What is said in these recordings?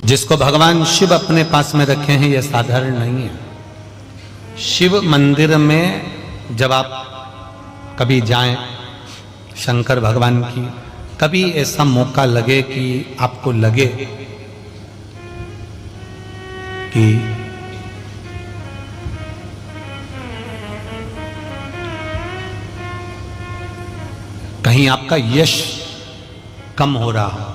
जिसको भगवान शिव अपने पास में रखे हैं, यह साधारण नहीं है। शिव मंदिर में जब आप कभी जाएं, शंकर भगवान की, कभी ऐसा मौका लगे कि आपको लगे कि कहीं आपका यश कम हो रहा हो,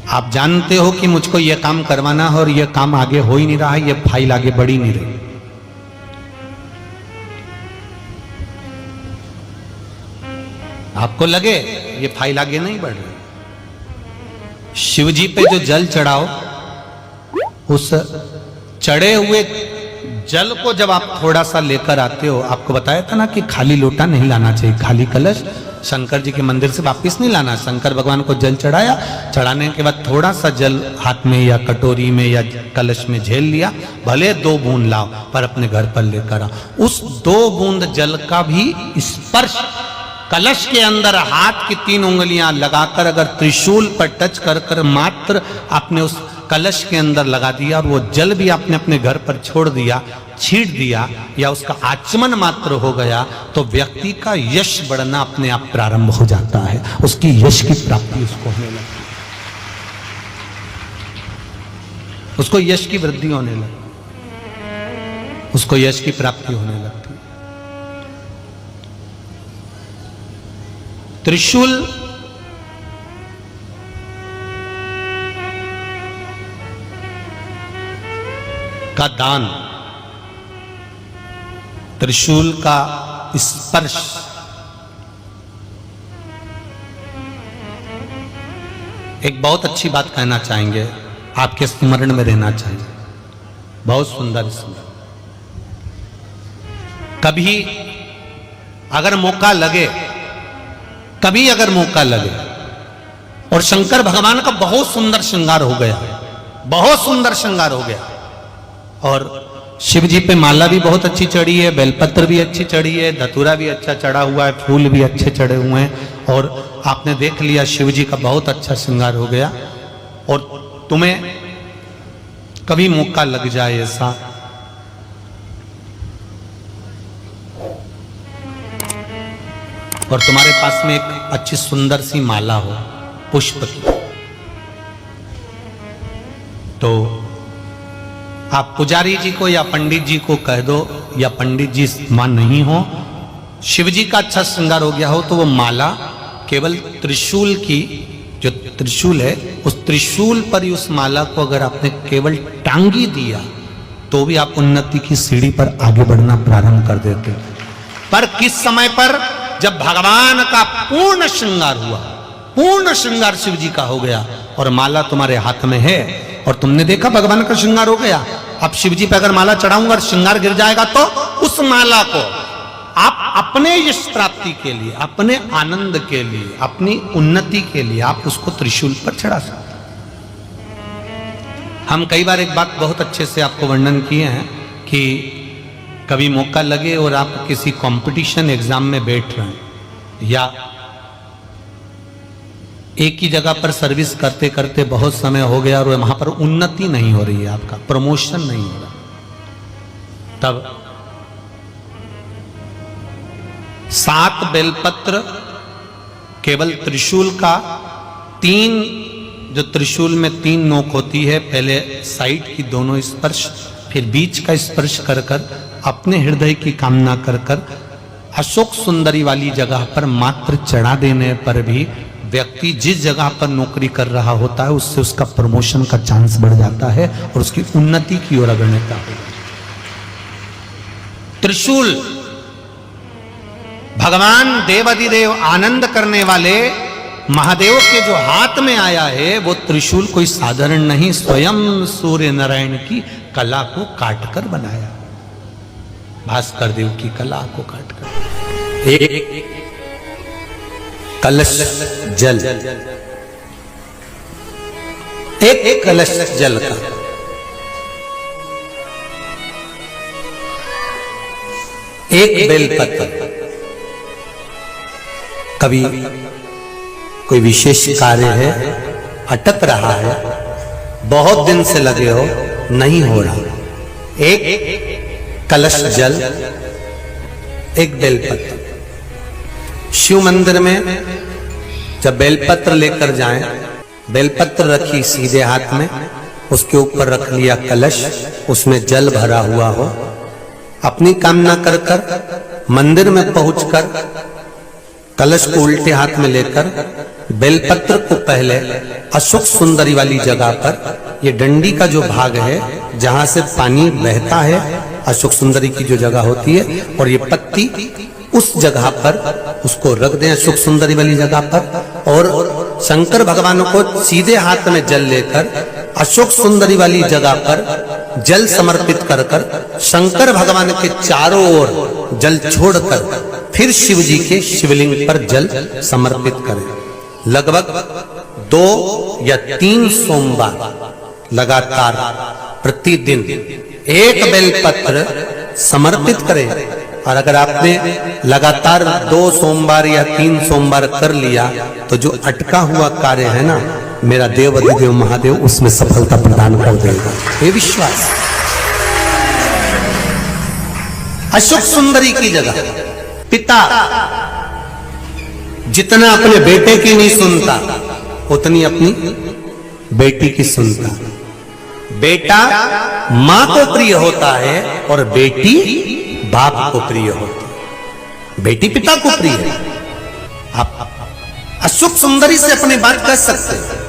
आप जानते हो कि मुझको यह काम करवाना है और यह काम आगे हो ही नहीं रहा है, यह फाइल आगे बढ़ ही नहीं रही, आपको लगे ये फाइल आगे नहीं बढ़ रही, शिव जी पे जो जल चढ़ाओ, उस चढ़े हुए जल को जब आप थोड़ा सा लेकर आते हो, आपको बताया था ना कि खाली लोटा नहीं लाना चाहिए, खाली कलश शंकर जी के मंदिर से वापस नहीं लाना। शंकर भगवान को जल चढ़ाया, चढ़ाने के बाद थोड़ा सा जल हाथ में या कटोरी में या कलश में झेल लिया, भले 2 बूंद लाओ पर अपने घर पर लेकर आओ। उस 2 बूंद जल का भी स्पर्श कलश के अंदर हाथ की 3 उंगलियां लगाकर अगर त्रिशूल पर टच कर कर मात्र आपने उस कलश के अंदर लगा दिया और वो जल भी आपने अपने घर पर छोड़ दिया, छींट दिया या उसका आचमन मात्र हो गया, तो व्यक्ति का यश बढ़ना अपने आप प्रारंभ हो जाता है, उसकी यश की प्राप्ति उसको होने लगती है, उसको यश की वृद्धि होने लगती, उसको यश की प्राप्ति होने लगती है। त्रिशूल का दान, त्रिशूल का स्पर्श, एक बहुत अच्छी बात कहना चाहेंगे, आपके स्मरण में रहना चाहिए, बहुत सुंदर स्मरण। कभी अगर मौका लगे, कभी अगर मौका लगे, और शंकर भगवान का बहुत सुंदर श्रृंगार हो गया, बहुत सुंदर श्रृंगार हो गया, और शिव जी पे माला भी बहुत अच्छी चढ़ी है, बेलपत्र भी अच्छी चढ़ी है, धतूरा भी अच्छा चढ़ा हुआ है, फूल भी अच्छे चढ़े हुए हैं, और आपने देख लिया शिव जी का बहुत अच्छा श्रृंगार हो गया, और तुम्हें कभी मौका लग जाए ऐसा, और तुम्हारे पास में एक अच्छी सुंदर सी माला हो पुष्प की, तो आप पुजारी जी को या पंडित जी को कह दो, या पंडित जी मान नहीं हो, शिव जी का अच्छा श्रृंगार हो गया हो, तो वो माला केवल त्रिशूल की, जो त्रिशूल है उस त्रिशूल पर ही उस माला को अगर आपने केवल टांगी दिया, तो भी आप उन्नति की सीढ़ी पर आगे बढ़ना प्रारंभ कर देते। पर किस समय पर? जब भगवान का पूर्ण श्रृंगार हुआ, पूर्ण श्रृंगार शिव जी का हो गया और माला तुम्हारे हाथ में है, और तुमने देखा भगवान का श्रृंगार हो गया, अब शिव जी पे अगर माला चढ़ाऊंगा और श्रृंगार गिर जाएगा, तो उस माला को आप अपने यश प्राप्ति के लिए, अपने आनंद के लिए, अपनी उन्नति के लिए आप उसको त्रिशूल पर चढ़ा सकते। हम कई बार एक बात बहुत अच्छे से आपको वर्णन किए हैं कि कभी मौका लगे और आप किसी कंपटीशन एग्जाम में बैठ रहे हैं, या एक ही जगह पर सर्विस करते करते बहुत समय हो गया और वहां पर उन्नति नहीं हो रही है, आपका प्रमोशन नहीं हो रहा, तब 7 बेलपत्र केवल त्रिशूल का, 3 जो त्रिशूल में 3 नोक होती है, पहले साइड की दोनों स्पर्श, फिर बीच का स्पर्श कर कर अपने हृदय की कामना कर कर अशोक सुंदरी वाली जगह पर मात्र चढ़ा देने पर भी व्यक्ति जिस जगह पर नौकरी कर रहा होता है उससे उसका प्रमोशन का चांस बढ़ जाता है और उसकी उन्नति की ओर अग्रसर हो। त्रिशूल भगवान देवाधिदेव आनंद करने वाले महादेव के जो हाथ में आया है, वो त्रिशूल कोई साधारण नहीं, स्वयं सूर्य नारायण की कला को काटकर बनाया, भास्कर देव की कला को काटकर। एक कलश जल, एक कलश जल का, एक बेलपत्र, कभी कोई विशेष कार्य है, अटक रहा है, बहुत दिन से लगे हो, नहीं हो रहा, एक कलश जल, एक बेलपत्र। शिव मंदिर में जब बेलपत्र लेकर जाएं, बेलपत्र रखी सीधे हाथ में, उसके ऊपर रख लिया कलश, उसमें जल भरा हुआ हो, अपनी कामना कर कर मंदिर में पहुंचकर कलश को उल्टे हाथ में लेकर बेलपत्र को पहले अशोक सुंदरी वाली जगह पर, ये डंडी का जो भाग है जहां से पानी बहता है, अशोक सुंदरी की जो जगह होती है, और ये पत्ती उस जगह पर उसको रख दें, अशोक सुंदरी वाली जगह पर। और शंकर भगवान को सीधे हाथ में जल लेकर अशोक सुंदरी वाली जगह पर जल समर्पित कर कर शंकर भगवान के चारों ओर जल छोड़कर फिर शिव जी के शिवलिंग पर जल समर्पित करें। लगभग 2 या 3 सोमवार लगातार प्रतिदिन एक बेलपत्र समर्पित करें। और अगर आपने लगातार 2 सोमवार या 3 सोमवार कर लिया तो जो अटका हुआ कार्य है ना, मेरा देव अधिदेव महादेव उसमें सफलता प्रदान कर देगा, ये विश्वास। अशोक सुंदरी की जगह पिता जितना अपने बेटे की नहीं सुनता, उतनी अपनी बेटी की सुनता। बेटा मां को प्रिय होता है और बेटी बाप को प्रिय होती है, बेटी पिता को प्रिय है। आप अशोक सुंदरी से अपनी बात कह सकते हैं।